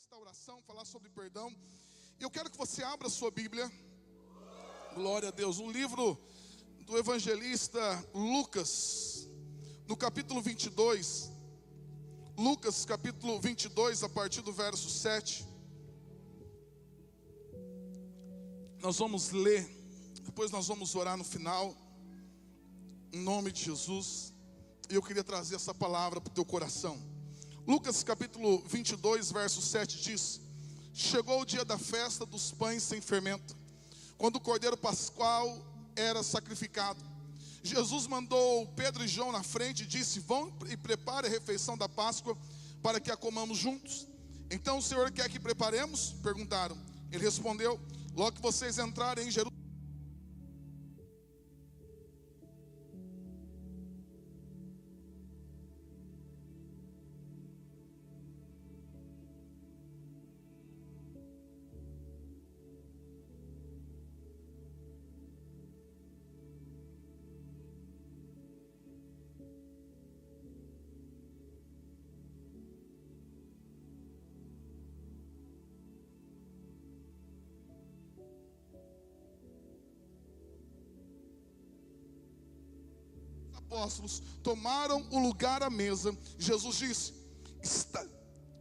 nesta oração, falar sobre perdão. E eu quero que você abra a sua Bíblia. Glória a Deus. O livro do evangelista Lucas, no capítulo 22. Lucas, capítulo 22, a partir do verso 7. Nós vamos ler, depois nós vamos orar no final, em nome de Jesus. E eu queria trazer essa palavra para o teu coração. Lucas capítulo 22, verso 7 diz: chegou o dia da festa dos pães sem fermento, quando o cordeiro pascual era sacrificado. Jesus mandou Pedro e João na frente e disse: vão e prepare a refeição da Páscoa, para que a comamos juntos. Então o Senhor quer que preparemos? Perguntaram. Ele respondeu: logo que vocês entrarem em Jerusalém, apóstolos tomaram o lugar à mesa. Jesus disse: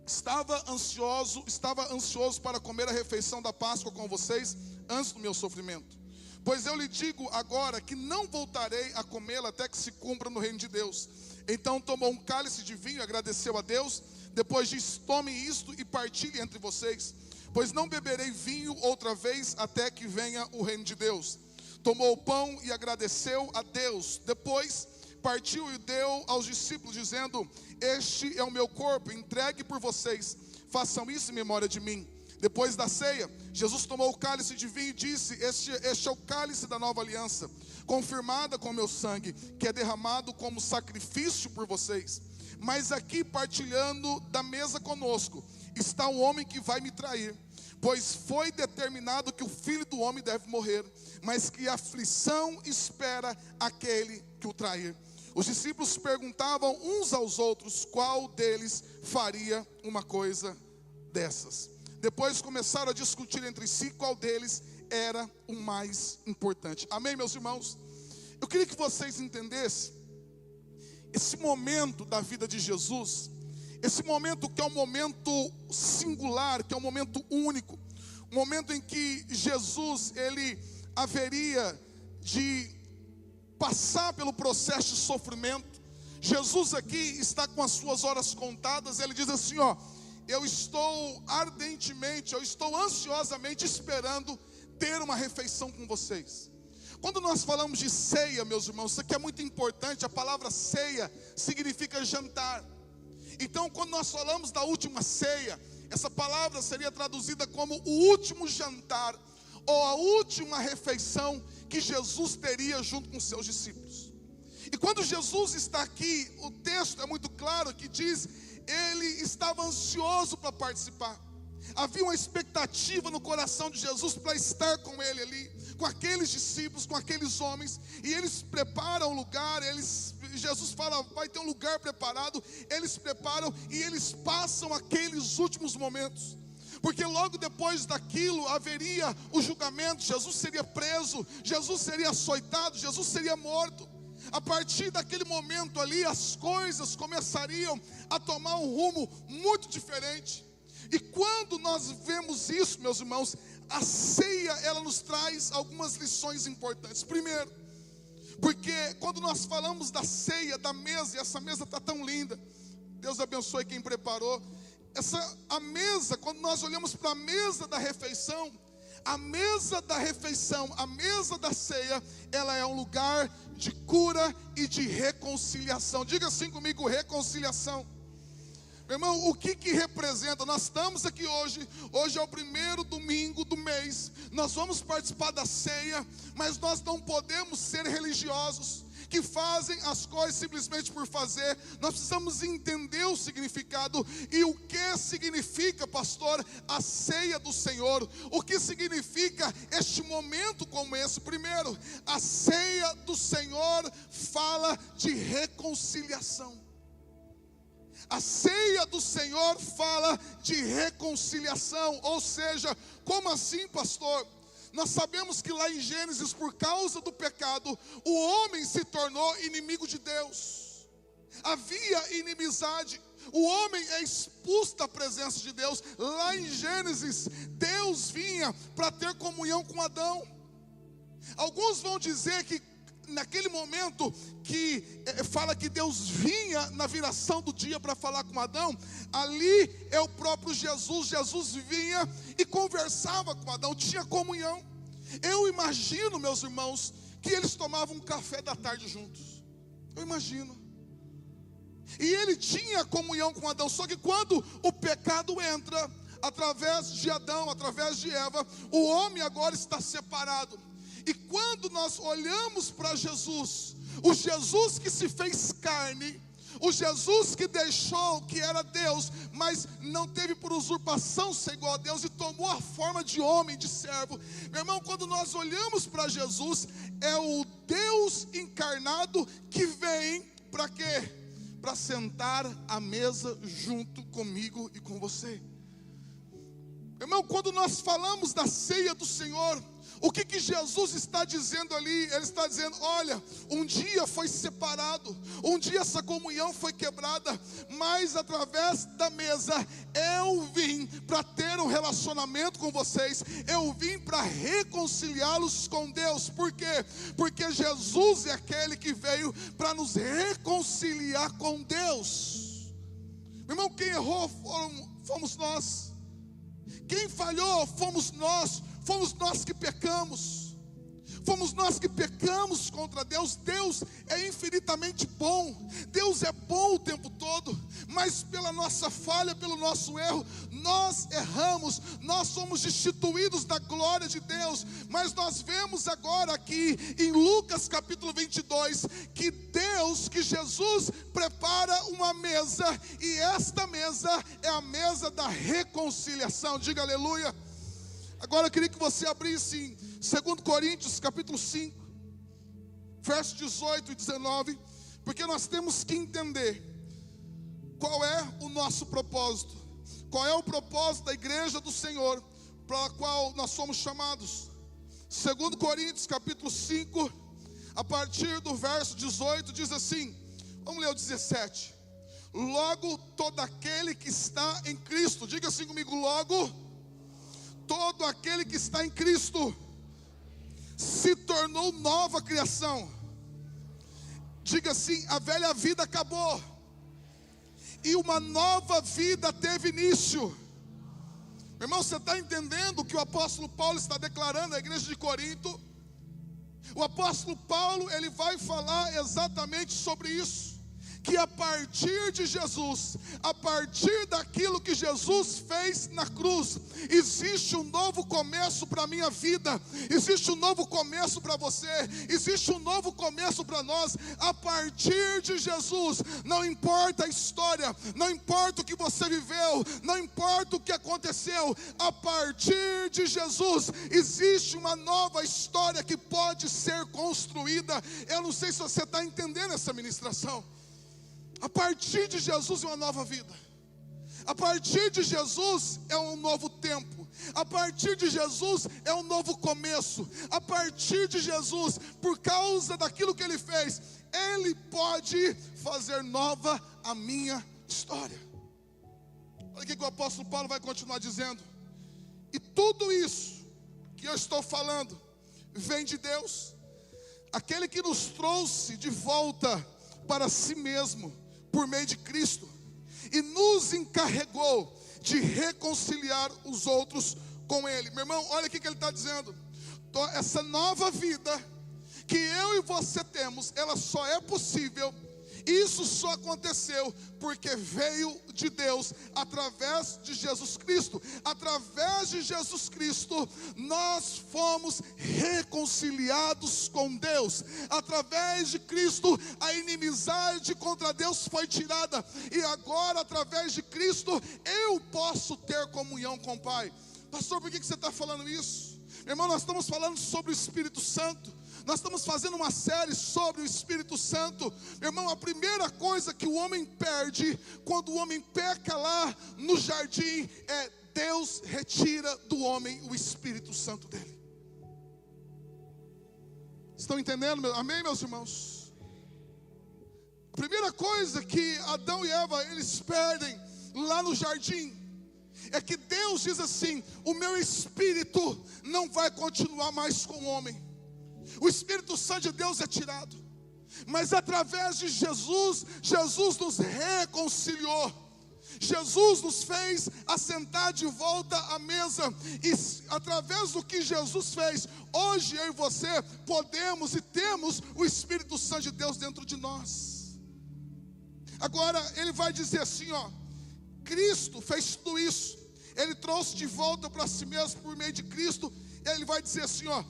estava ansioso para comer a refeição da Páscoa com vocês antes do meu sofrimento. Pois eu lhe digo agora que não voltarei a comê-la até que se cumpra no reino de Deus. Então tomou um cálice de vinho e agradeceu a Deus. Depois disse: tome isto e partilhe entre vocês, pois não beberei vinho outra vez até que venha o reino de Deus. Tomou o pão e agradeceu a Deus. Depois partiu e deu aos discípulos, dizendo: este é o meu corpo, entregue por vocês, façam isso em memória de mim. Depois da ceia, Jesus tomou o cálice de vinho e disse: este é o cálice da nova aliança, confirmada com o meu sangue, que é derramado como sacrifício por vocês. Mas aqui, partilhando da mesa conosco, está um homem que vai me trair. Pois foi determinado que o Filho do Homem deve morrer, mas que aflição espera aquele que o trair. Os discípulos perguntavam uns aos outros qual deles faria uma coisa dessas. Depois começaram a discutir entre si qual deles era o mais importante. Amém, meus irmãos? Eu queria que vocês entendessem esse momento da vida de Jesus. Esse momento que é um momento singular, que é um momento único. Um momento em que Jesus, ele haveria de passar pelo processo de sofrimento. Jesus aqui está com as suas horas contadas. Ele diz assim: ó, eu estou ardentemente, eu estou ansiosamente esperando ter uma refeição com vocês. Quando nós falamos de ceia, meus irmãos, isso aqui é muito importante. A palavra ceia significa jantar. Então, quando nós falamos da última ceia, essa palavra seria traduzida como o último jantar, ou a última refeição que Jesus teria junto com seus discípulos. E quando Jesus está aqui, o texto é muito claro que diz: ele estava ansioso para participar. Havia uma expectativa no coração de Jesus para estar com ele ali, com aqueles discípulos, com aqueles homens. E eles preparam o lugar, Jesus fala: vai ter um lugar preparado. Eles preparam e eles passam aqueles últimos momentos. Porque logo depois daquilo haveria o julgamento. Jesus seria preso, Jesus seria açoitado, Jesus seria morto. A partir daquele momento ali, as coisas começariam a tomar um rumo muito diferente. E quando nós vemos isso, meus irmãos, a ceia, ela nos traz algumas lições importantes. Primeiro, porque quando nós falamos da ceia, da mesa, e essa mesa está tão linda, Deus abençoe quem preparou. A mesa, quando nós olhamos para a mesa da refeição, a mesa da ceia, ela é um lugar de cura e de reconciliação. Diga assim comigo: reconciliação. Meu irmão, o que representa? Nós estamos aqui hoje é o primeiro domingo do mês, nós vamos participar da ceia, mas nós não podemos ser religiosos, que fazem as coisas simplesmente por fazer. Nós precisamos entender o significado. E o que significa, pastor, a ceia do Senhor? O que significa este momento como esse? Primeiro, a ceia do Senhor fala de reconciliação. A ceia do Senhor fala de reconciliação. Ou seja, como assim, pastor? Nós sabemos que lá em Gênesis, por causa do pecado, o homem se tornou inimigo de Deus. Havia inimizade. O homem é expulso da presença de Deus. Lá em Gênesis, Deus vinha para ter comunhão com Adão. Alguns vão dizer que naquele momento que fala que Deus vinha na viração do dia para falar com Adão, ali é o próprio Jesus. Jesus vinha e conversava com Adão, tinha comunhão. Eu imagino, meus irmãos, que eles tomavam um café da tarde juntos. Eu imagino. E ele tinha comunhão com Adão. Só que quando o pecado entra, através de Adão, através de Eva, o homem agora está separado. E quando nós olhamos para Jesus, o Jesus que se fez carne, o Jesus que deixou que era Deus, mas não teve por usurpação ser igual a Deus e tomou a forma de homem, de servo. Meu irmão, quando nós olhamos para Jesus, é o Deus encarnado que vem para quê? Para sentar à mesa junto comigo e com você. Meu irmão, quando nós falamos da ceia do Senhor, o que Jesus está dizendo ali? Ele está dizendo, olha, um dia foi separado, um dia essa comunhão foi quebrada, mas através da mesa, eu vim para ter um relacionamento com vocês, eu vim para reconciliá-los com Deus. Por quê? Porque Jesus é aquele que veio para nos reconciliar com Deus. Meu irmão, quem errou fomos nós. Quem falhou fomos nós que pecamos. Fomos nós que pecamos contra Deus. Deus é infinitamente bom. Deus é bom o tempo todo. Mas pela nossa falha, pelo nosso erro, nós erramos. Nós somos destituídos da glória de Deus. Mas nós vemos agora aqui em Lucas capítulo 22 que Deus, que Jesus prepara uma mesa. E esta mesa é a mesa da reconciliação. Diga aleluia. Agora eu queria que você abrisse em 2 Coríntios capítulo 5, versos 18 e 19, porque nós temos que entender qual é o nosso propósito, qual é o propósito da igreja do Senhor, para a qual nós somos chamados. 2 Coríntios capítulo 5, a partir do verso 18, diz assim, vamos ler o 17. Logo todo aquele que está em Cristo, diga assim comigo, logo todo aquele que está em Cristo se tornou nova criação. Diga assim, a velha vida acabou e uma nova vida teve início. Meu irmão, você está entendendo o que o apóstolo Paulo está declarando à igreja de Corinto? O apóstolo Paulo, ele vai falar exatamente sobre isso. Que a partir de Jesus, a partir daquilo que Jesus fez na cruz, existe um novo começo para a minha vida, existe um novo começo para você, existe um novo começo para nós. A partir de Jesus, não importa a história, não importa o que você viveu, não importa o que aconteceu, a partir de Jesus, existe uma nova história que pode ser construída. Eu não sei se você está entendendo essa ministração. A partir de Jesus é uma nova vida. A partir de Jesus é um novo tempo. A partir de Jesus é um novo começo. A partir de Jesus, por causa daquilo que Ele fez, Ele pode fazer nova a minha história. Olha o que o apóstolo Paulo vai continuar dizendo. E tudo isso que eu estou falando vem de Deus, aquele que nos trouxe de volta para si mesmo por meio de Cristo, e nos encarregou de reconciliar os outros com Ele. Meu irmão, olha o que ele está dizendo. Essa nova vida que eu e você temos, ela só é possível, isso só aconteceu porque veio de Deus, através de Jesus Cristo. Através de Jesus Cristo, nós fomos reconciliados com Deus. Através de Cristo, a inimizade contra Deus foi tirada. E agora, através de Cristo, eu posso ter comunhão com o Pai. Pastor, por que você está falando isso? Meu irmão, nós estamos falando sobre o Espírito Santo. Nós estamos fazendo uma série sobre o Espírito Santo. Meu irmão, a primeira coisa que o homem perde quando o homem peca lá no jardim é Deus retira do homem o Espírito Santo dele. Estão entendendo? Amém, meus irmãos? A primeira coisa que Adão e Eva eles perdem lá no jardim é que Deus diz assim: o meu Espírito não vai continuar mais com o homem. O Espírito Santo de Deus é tirado. Mas através de Jesus, Jesus nos reconciliou. Jesus nos fez assentar de volta à mesa. E através do que Jesus fez, hoje eu e você podemos e temos o Espírito Santo de Deus dentro de nós. Agora ele vai dizer assim, ó: Cristo fez tudo isso. Ele trouxe de volta para si mesmo por meio de Cristo. Ele vai dizer assim, ó: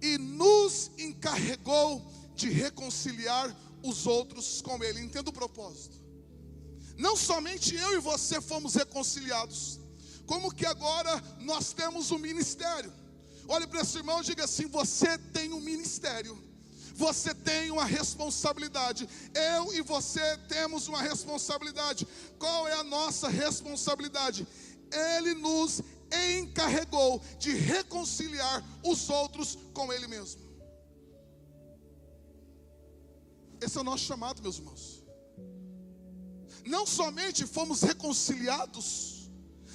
e nos encarregou de reconciliar os outros com Ele. Entenda o propósito. Não somente eu e você fomos reconciliados, como que agora nós temos um ministério. Olhe para esse irmão e diga assim: você tem um ministério, você tem uma responsabilidade. Eu e você temos uma responsabilidade. Qual é a nossa responsabilidade? Ele nos encarregou de reconciliar os outros com Ele mesmo. Esse é o nosso chamado, meus irmãos. Não somente fomos reconciliados,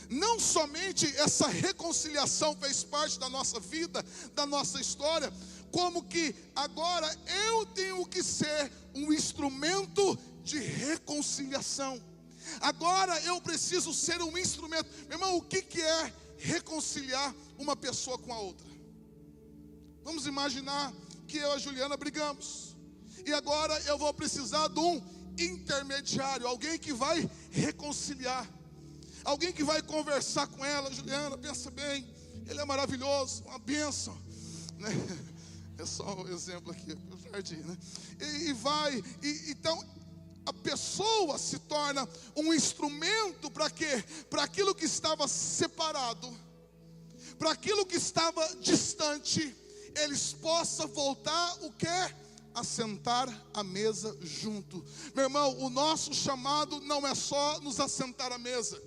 não somente essa reconciliação fez parte da nossa vida, da nossa história, como que agora eu tenho que ser um instrumento de reconciliação. Agora eu preciso ser um instrumento. Meu irmão, o que é reconciliar uma pessoa com a outra? Vamos imaginar que eu e a Juliana brigamos, e agora eu vou precisar de um intermediário, alguém que vai reconciliar, alguém que vai conversar com ela. Juliana, pensa bem, ele é maravilhoso, uma bênção, né? É só um exemplo aqui, o jardim, né? Então a pessoa se torna um instrumento para quê? Para aquilo que estava separado, para aquilo que estava distante, eles possam voltar o quê? A sentar à mesa junto. Meu irmão, o nosso chamado não é só nos assentar à mesa.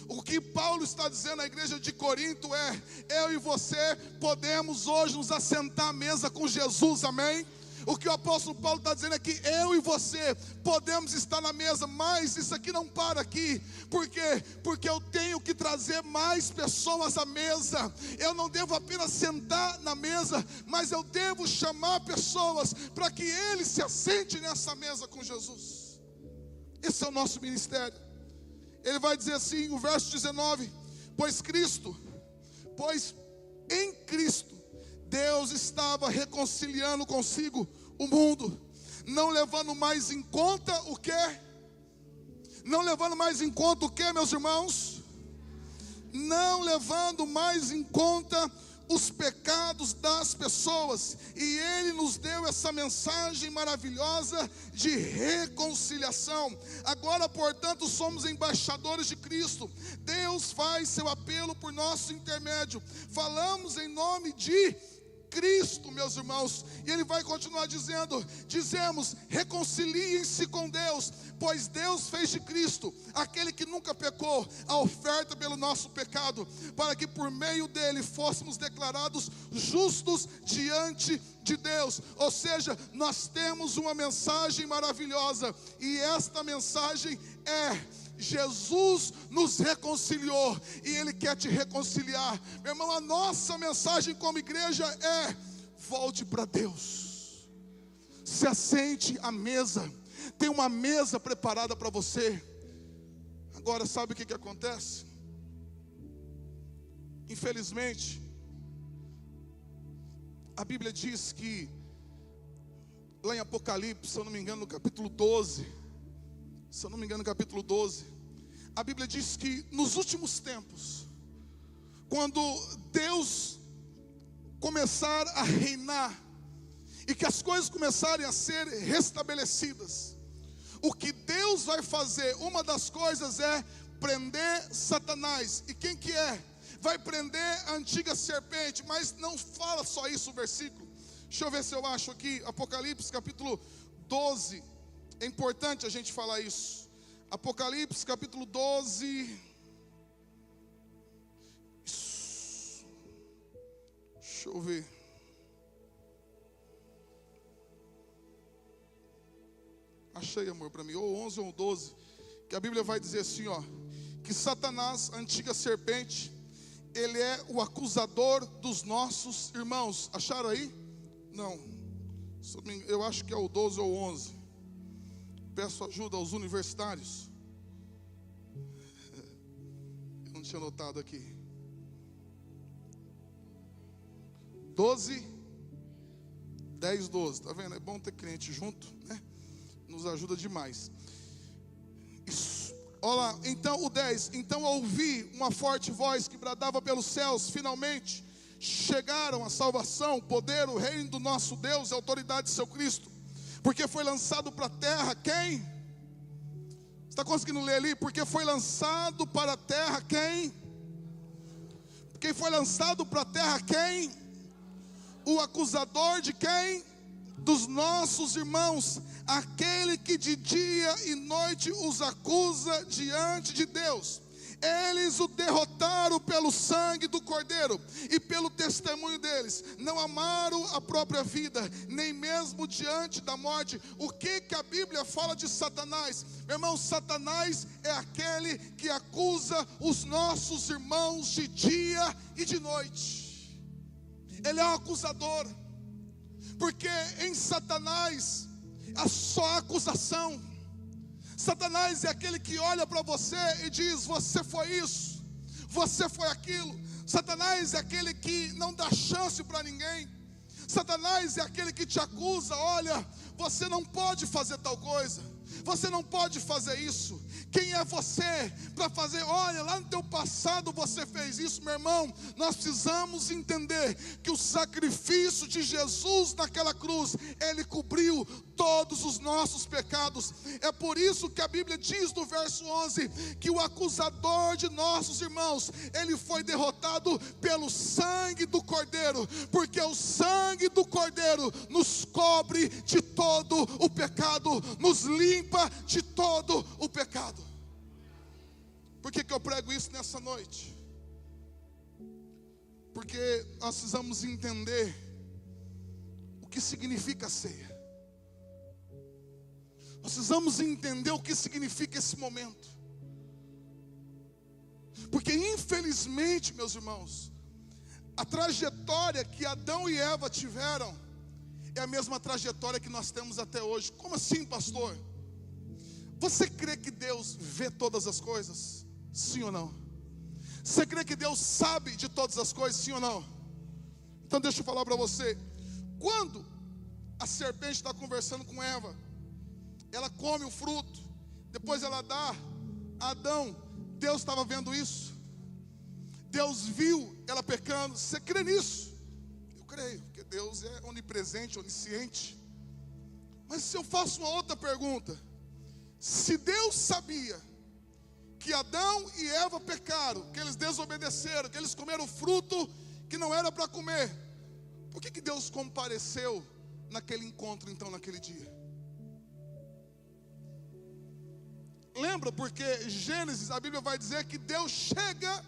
O que Paulo está dizendo à igreja de Corinto é: eu e você podemos hoje nos assentar à mesa com Jesus, amém? O que o apóstolo Paulo está dizendo é que eu e você podemos estar na mesa, mas isso aqui não para aqui. Por quê? Porque eu tenho que trazer mais pessoas à mesa. Eu não devo apenas sentar na mesa, mas eu devo chamar pessoas para que eles se assentem nessa mesa com Jesus. Esse é o nosso ministério. Ele vai dizer assim, o verso 19: pois em Cristo Deus estava reconciliando consigo o mundo, não levando mais em conta o quê? Não levando mais em conta o quê, meus irmãos? Não levando mais em conta os pecados das pessoas. E Ele nos deu essa mensagem maravilhosa de reconciliação. Agora, portanto, somos embaixadores de Cristo. Deus faz seu apelo por nosso intermédio. Falamos em nome de Cristo, meus irmãos. E ele vai continuar dizendo: dizemos, reconciliem-se com Deus, pois Deus fez de Cristo, aquele que nunca pecou, a oferta pelo nosso pecado, para que por meio dele fôssemos declarados justos diante de Deus. Ou seja, nós temos uma mensagem maravilhosa, e esta mensagem é: Jesus nos reconciliou e Ele quer te reconciliar. Meu irmão, a nossa mensagem como igreja é: volte para Deus, se assente à mesa, tem uma mesa preparada para você. Agora, sabe o que acontece? Infelizmente, a Bíblia diz que lá em Apocalipse, se eu não me engano, no capítulo 12, capítulo 12, a Bíblia diz que nos últimos tempos, quando Deus começar a reinar e que as coisas começarem a ser restabelecidas, o que Deus vai fazer, uma das coisas é prender Satanás. E quem que é? Vai prender a antiga serpente. Mas não fala só isso o versículo. Deixa eu ver se eu acho aqui, Apocalipse capítulo 12. É importante a gente falar isso. Apocalipse capítulo 12. Deixa eu ver. Achei, amor, para mim, ou 11 ou 12. Que a Bíblia vai dizer assim, ó. Que Satanás, a antiga serpente, ele é o acusador dos nossos irmãos. Acharam aí? Não. Eu acho que é o 12 ou 11. Peço ajuda aos universitários. Eu não tinha notado aqui. 12, 10, 12. Tá vendo? É bom ter crente junto, né? Nos ajuda demais. Isso. Olha lá, então o 10. Então ouvi uma forte voz que bradava pelos céus: finalmente chegaram a salvação, o poder, o reino do nosso Deus e a autoridade de seu Cristo. Porque foi lançado para a terra quem? Você está conseguindo ler ali? Porque foi lançado para a terra quem? Quem foi lançado para a terra quem? O acusador de quem? Dos nossos irmãos, aquele que de dia e noite os acusa diante de Deus. Eles o derrotaram pelo sangue do Cordeiro e pelo testemunho deles. Não amaram a própria vida, nem mesmo diante da morte. O que a Bíblia fala de Satanás? Meu irmão, Satanás é aquele que acusa os nossos irmãos de dia e de noite. Ele é um acusador. Porque em Satanás há só acusação. Satanás é aquele que olha para você e diz: você foi isso, você foi aquilo. Satanás é aquele que não dá chance para ninguém. Satanás é aquele que te acusa: olha, você não pode fazer tal coisa, você não pode fazer isso. Quem é você para fazer? Olha, lá no teu passado você fez isso. Meu irmão, nós precisamos entender que o sacrifício de Jesus naquela cruz, ele cobriu todos os nossos pecados. É por isso que a Bíblia diz no verso 11, que o acusador de nossos irmãos, ele foi derrotado pelo sangue do Cordeiro, porque o sangue do Cordeiro nos cobre de todo o pecado, nos limpa de todo o pecado. Por que eu prego isso nessa noite? Porque nós precisamos entender o que significa a ceia. Nós precisamos entender o que significa esse momento. Porque infelizmente, meus irmãos, a trajetória que Adão e Eva tiveram é a mesma trajetória que nós temos até hoje. Como assim, pastor? Você crê que Deus vê todas as coisas? Sim ou não? Você crê que Deus sabe de todas as coisas? Sim ou não? Então deixa eu falar para você. Quando a serpente está conversando com Eva, ela come o fruto, depois ela dá a Adão. Deus estava vendo isso. Deus viu ela pecando. Você crê nisso? Eu creio, porque Deus é onipresente, onisciente. Mas se eu faço uma outra pergunta: se Deus sabia que Adão e Eva pecaram, que eles desobedeceram, que eles comeram fruto que não era para comer, por que Deus compareceu naquele encontro então, naquele dia? Lembra? Porque Gênesis, a Bíblia vai dizer que Deus chega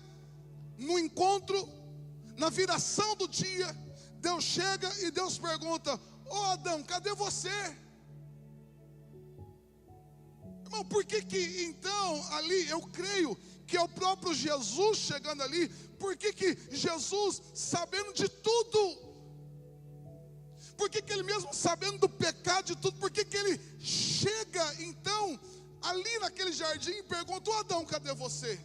no encontro, na viração do dia. Deus chega e Deus pergunta: ô Adão, cadê você? Irmão, por que então ali, eu creio que é o próprio Jesus chegando ali? Por que Jesus, sabendo de tudo, por que ele mesmo sabendo do pecado de tudo, por que ele chega então ali naquele jardim e pergunta: ô Adão, cadê você?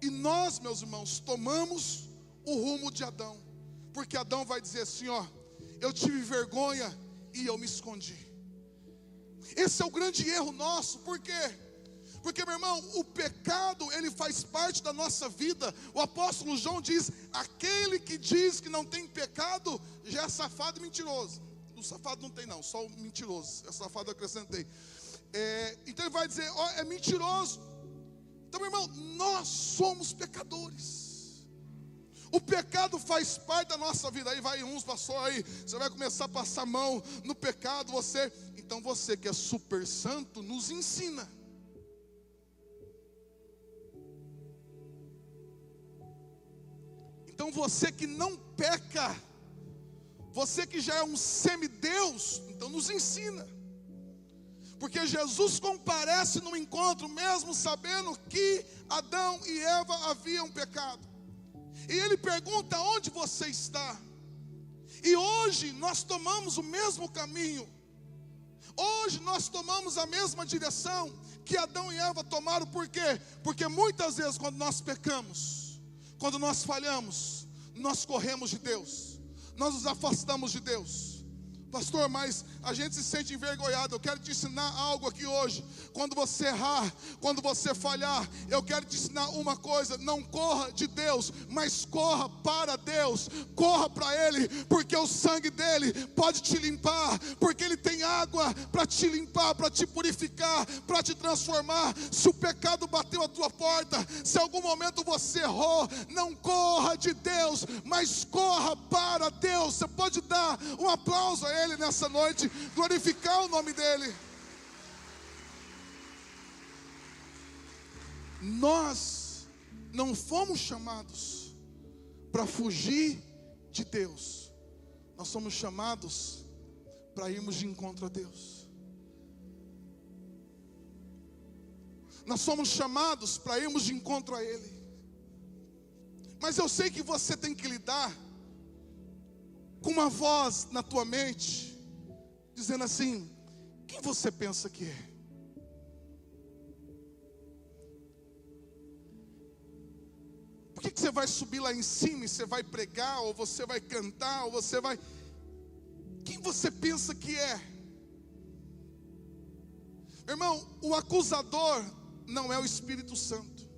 E nós, meus irmãos, tomamos o rumo de Adão, porque Adão vai dizer assim: ó, eu tive vergonha e eu me escondi. Esse é o grande erro nosso. Por quê? Porque, meu irmão, o pecado, ele faz parte da nossa vida. O apóstolo João diz: aquele que diz que não tem pecado, já é safado e mentiroso. O safado não tem não, só o mentiroso. É safado, eu acrescentei. Então ele vai dizer: ó, é mentiroso. Então, meu irmão, nós somos pecadores. O pecado faz parte da nossa vida. Aí vai uns, pastor, aí você vai começar a passar a mão no pecado. Então você que é super santo, nos ensina. Então você que não peca, você que já é um semideus, então nos ensina. Porque Jesus comparece no encontro, mesmo sabendo que Adão e Eva haviam pecado. E ele pergunta: onde você está? E hoje nós tomamos o mesmo caminho. Hoje nós tomamos a mesma direção que Adão e Eva tomaram. Por quê? Porque muitas vezes quando nós pecamos, quando nós falhamos, nós corremos de Deus, nós nos afastamos de Deus. Pastor, mas a gente se sente envergonhado. Eu quero te ensinar algo aqui hoje. Quando você errar, quando você falhar, eu quero te ensinar uma coisa: não corra de Deus, mas corra para Deus. Corra para Ele, porque o sangue dele pode te limpar, porque Ele tem água para te limpar, para te purificar, para te transformar. Se o pecado bateu a tua porta, se em algum momento você errou, não corra de Deus, mas corra para Deus. Você pode dar um aplauso a Ele nessa noite, glorificar o nome dele. Nós não fomos chamados para fugir de Deus, nós somos chamados para irmos de encontro a Deus. Nós somos chamados para irmos de encontro a Ele. Mas eu sei que você tem que lidar com uma voz na tua mente, dizendo assim: quem você pensa que é? Por que você vai subir lá em cima e você vai pregar, ou você vai cantar, ou você vai... Quem você pensa que é? Irmão, o acusador não é o Espírito Santo,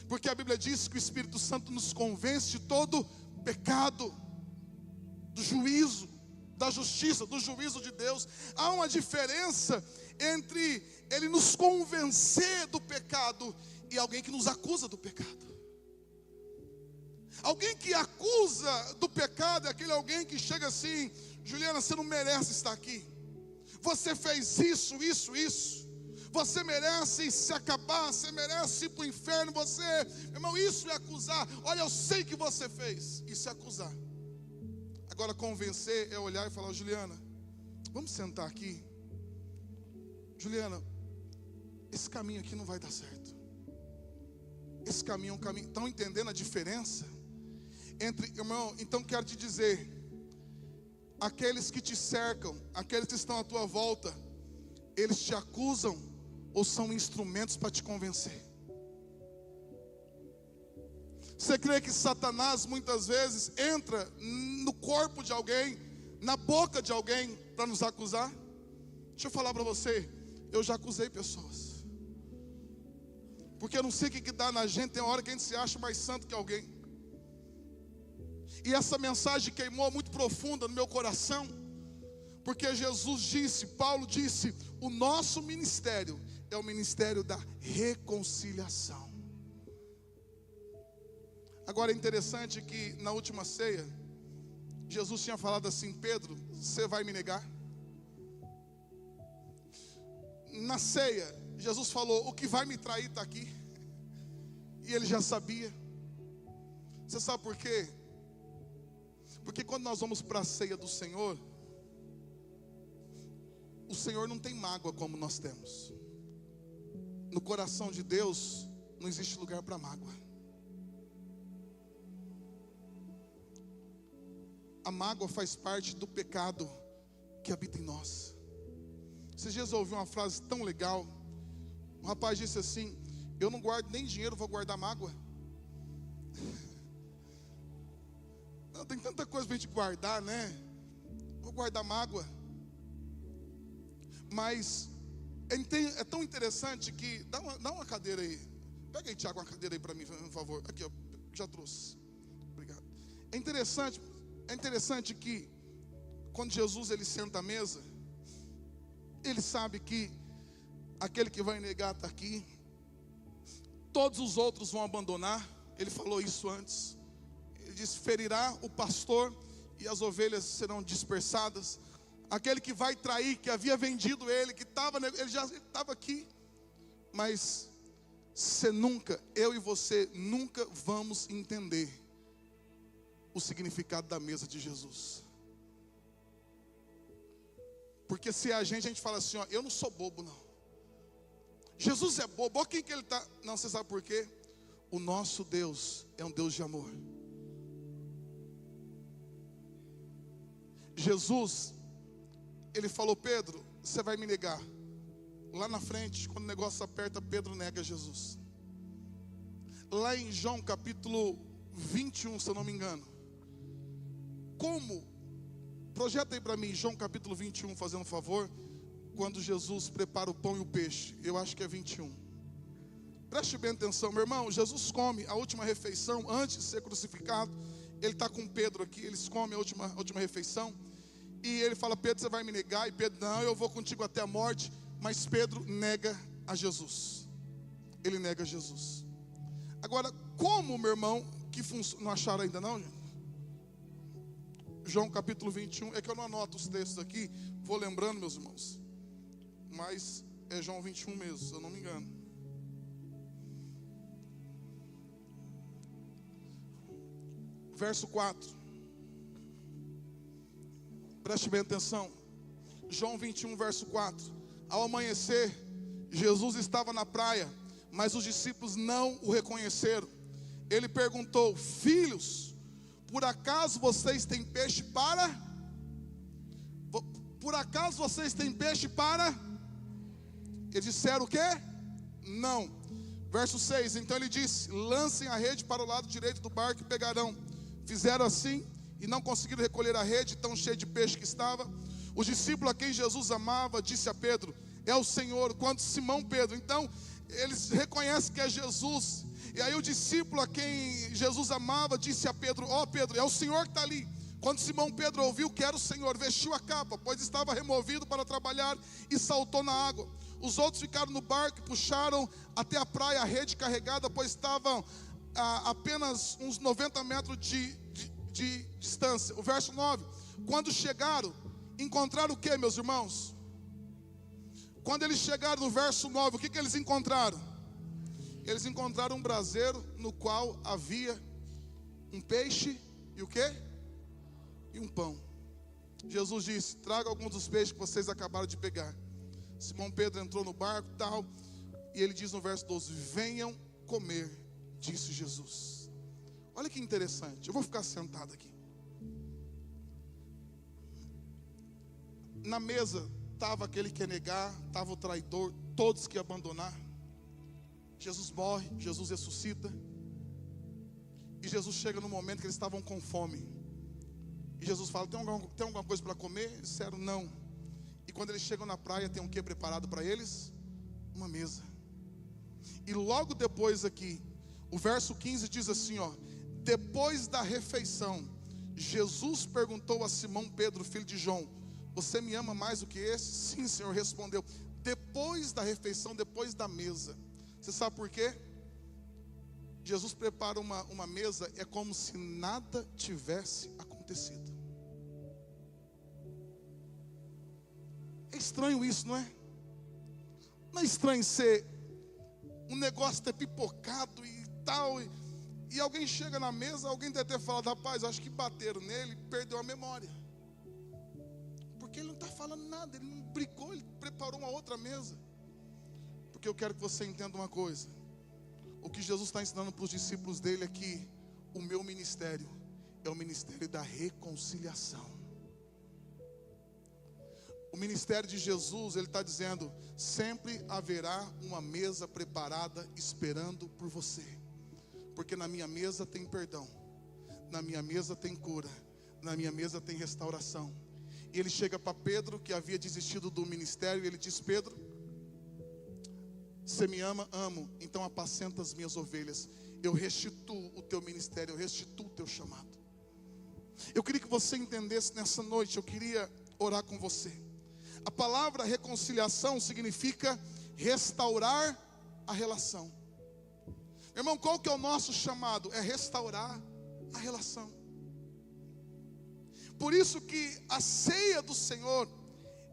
porque a Bíblia diz que o Espírito Santo nos convence de todo pecado, do juízo, da justiça, do juízo de Deus. Há uma diferença entre Ele nos convencer do pecado e alguém que nos acusa do pecado. Alguém que acusa do pecado é aquele alguém que chega assim: Juliana, você não merece estar aqui. Você fez isso. Você merece se acabar, você merece ir para o inferno. Você, irmão, isso é acusar. Olha, eu sei que você fez. Isso é acusar. Agora, convencer é olhar e falar: Juliana, vamos sentar aqui. Juliana, esse caminho aqui não vai dar certo. Esse caminho é um caminho... Estão entendendo a diferença? Irmão, então quero te dizer: aqueles que te cercam, aqueles que estão à tua volta, eles te acusam ou são instrumentos para te convencer? Você crê que Satanás muitas vezes entra no corpo de alguém, na boca de alguém, para nos acusar? Deixa eu falar para você, eu já acusei pessoas, porque eu não sei o que dá na gente. Tem uma hora que a gente se acha mais santo que alguém. E essa mensagem queimou muito profunda no meu coração, porque Jesus disse, Paulo disse: o nosso ministério é o ministério da reconciliação. Agora é interessante que na última ceia, Jesus tinha falado assim: Pedro, você vai me negar? Na ceia, Jesus falou: o que vai me trair está aqui. E ele já sabia. Você sabe por quê? Porque quando nós vamos para a ceia do Senhor, o Senhor não tem mágoa como nós temos. No coração de Deus não existe lugar para mágoa. A mágoa faz parte do pecado que habita em nós. Esses dias eu ouvi uma frase tão legal. Um rapaz disse assim: eu não guardo nem dinheiro, vou guardar mágoa. Não, tem tanta coisa para a gente guardar, né? Vou guardar mágoa. Mas é tão interessante que... Dá uma cadeira aí. Pega aí, Tiago, uma cadeira aí para mim, por favor. Aqui, ó, já trouxe. Obrigado. É interessante que quando Jesus ele senta à mesa, ele sabe que aquele que vai negar está aqui. Todos os outros vão abandonar. Ele falou isso antes. diz: ferirá o pastor e as ovelhas serão dispersadas. Aquele que vai trair, que havia vendido ele, ele já estava aqui. Mas eu e você nunca vamos entender o significado da mesa de Jesus. Porque se a gente fala assim, ó, eu não sou bobo não. Jesus é bobo, olha quem que ele está. Não, você sabe por quê? O nosso Deus é um Deus de amor. Jesus, ele falou: Pedro, você vai me negar. Lá na frente, quando o negócio aperta, Pedro nega Jesus. Lá em João capítulo 21, se eu não me engano. Projeta aí para mim, João capítulo 21, fazendo um favor. Quando Jesus prepara o pão e o peixe. Eu acho que é 21. Preste bem atenção, meu irmão. Jesus come a última refeição antes de ser crucificado. Ele está com Pedro aqui. Eles comem a última refeição. E ele fala: Pedro, você vai me negar? E Pedro: não, eu vou contigo até a morte. Mas Pedro nega a Jesus. Ele nega Jesus. Agora, como, meu irmão, que funciona? Não acharam ainda não, gente? João capítulo 21. É que eu não anoto os textos aqui. Vou lembrando, meus irmãos. Mas é João 21 mesmo, se eu não me engano. Verso 4. Preste bem atenção. João 21, verso 4. Ao amanhecer, Jesus estava na praia, mas os discípulos não o reconheceram. Ele perguntou: filhos, por acaso vocês têm peixe para? Por acaso vocês têm peixe para? Eles disseram o quê? Não. Verso 6, então ele disse: lancem a rede para o lado direito do barco e pegarão. Fizeram assim e não conseguiram recolher a rede, tão cheia de peixe que estava. O discípulo a quem Jesus amava disse a Pedro: é o Senhor. Quando Simão Pedro, então eles reconhecem que é Jesus. E aí o discípulo a quem Jesus amava disse a Pedro: ó Pedro, é o Senhor que está ali. Quando Simão Pedro ouviu que era o Senhor, vestiu a capa, pois estava removido para trabalhar, e saltou na água. Os outros ficaram no barco e puxaram até a praia a rede carregada, pois estavam a apenas uns 90 metros de distância. O verso 9: quando chegaram, encontraram o que, meus irmãos? Quando eles chegaram no verso 9, o que eles encontraram? Eles encontraram um braseiro no qual havia um peixe e o quê? E um pão. Jesus disse: traga alguns dos peixes que vocês acabaram de pegar. Simão Pedro entrou no barco e tal, e ele diz no verso 12: venham comer, disse Jesus. Olha que interessante, eu vou ficar sentado aqui. Na mesa estava aquele que ia negar, estava o traidor, todos que iam abandonar. Jesus morre, Jesus ressuscita. E Jesus chega no momento que eles estavam com fome. E Jesus fala: tem alguma coisa para comer? Eles disseram: não. E quando eles chegam na praia, tem um que preparado para eles? Uma mesa. E logo depois aqui, o verso 15 diz assim, ó: depois da refeição, Jesus perguntou a Simão Pedro, filho de João: você me ama mais do que esse? Sim, Senhor, respondeu. Depois da refeição, depois da mesa. Você sabe por quê? Jesus prepara uma mesa, é como se nada tivesse acontecido. É estranho isso, não é? Não é estranho ser um negócio ter pipocado e tal, e alguém chega na mesa, alguém deve ter falado: rapaz, acho que bateram nele, perdeu a memória. Porque ele não está falando nada, ele não brigou, ele preparou uma outra mesa. Porque eu quero que você entenda uma coisa. O que Jesus está ensinando para os discípulos dele é que o meu ministério é o ministério da reconciliação. O ministério de Jesus, ele está dizendo: sempre haverá uma mesa preparada esperando por você. Porque na minha mesa tem perdão, na minha mesa tem cura, na minha mesa tem restauração. E ele chega para Pedro, que havia desistido do ministério, e ele diz: Pedro, você me ama? Amo. Então apacenta as minhas ovelhas. Eu restituo o teu ministério, eu restituo o teu chamado. Eu queria que você entendesse nessa noite, eu queria orar com você. A palavra reconciliação significa restaurar a relação. Irmão, qual que é o nosso chamado? É restaurar a relação. Por isso que a ceia do Senhor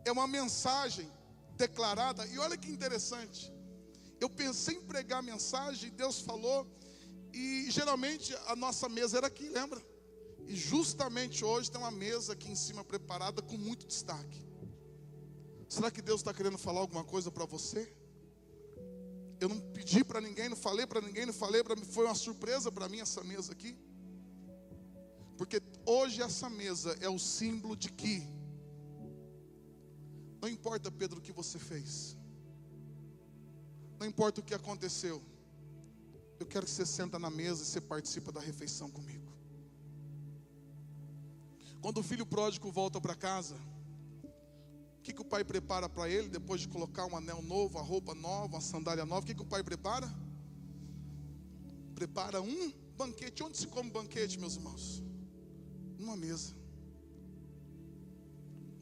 é uma mensagem declarada. E olha que interessante, eu pensei em pregar a mensagem, Deus falou, e geralmente a nossa mesa era aqui, lembra? E justamente hoje tem uma mesa aqui em cima preparada com muito destaque. Será que Deus está querendo falar alguma coisa para você? Eu não pedi para ninguém, não falei para ninguém, não falei para mim, foi uma surpresa para mim essa mesa aqui. Porque hoje essa mesa é o símbolo de que não importa, Pedro, o que você fez, não importa o que aconteceu, eu quero que você senta na mesa e você participa da refeição comigo. Quando o filho pródigo volta para casa, o que o pai prepara para ele? Depois de colocar um anel novo, a roupa nova, uma sandália nova, o que o pai prepara? Prepara um banquete. Onde se come banquete, meus irmãos? Numa mesa.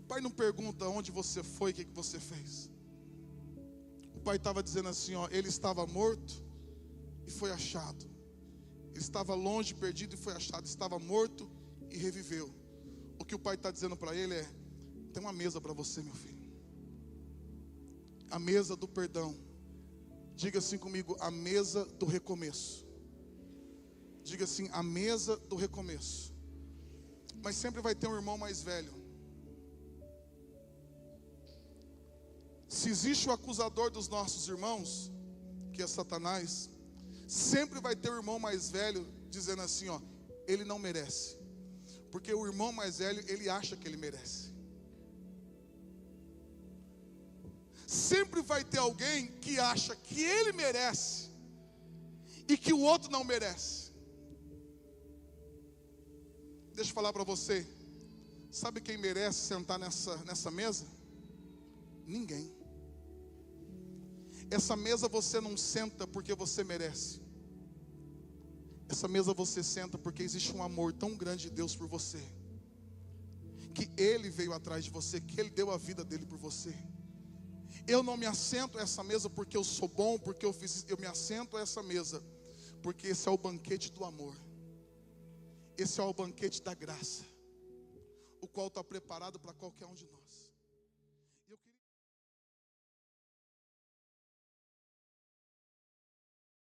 O pai não pergunta onde você foi, o que você fez. O pai estava dizendo assim, ó, ele estava morto e foi achado. Ele estava longe, perdido e foi achado. Estava morto e reviveu. O que o pai está dizendo para ele é: tem uma mesa para você, meu filho. A mesa do perdão. Diga assim comigo: a mesa do recomeço. Diga assim: a mesa do recomeço. Mas sempre vai ter um irmão mais velho. Se existe o acusador dos nossos irmãos, que é Satanás, sempre vai ter o irmão mais velho dizendo assim, ó, ele não merece. Porque o irmão mais velho, ele acha que ele merece. Sempre vai ter alguém que acha que ele merece e que o outro não merece. Deixa eu falar para você. Sabe quem merece sentar nessa mesa? Ninguém. Essa mesa você não senta porque você merece. Essa mesa você senta porque existe um amor tão grande de Deus por você, que Ele veio atrás de você, que Ele deu a vida dele por você. Eu não me assento a essa mesa porque eu sou bom, porque eu me assento a essa mesa porque esse é o banquete do amor. Esse é o banquete da graça, o qual está preparado para qualquer um de nós.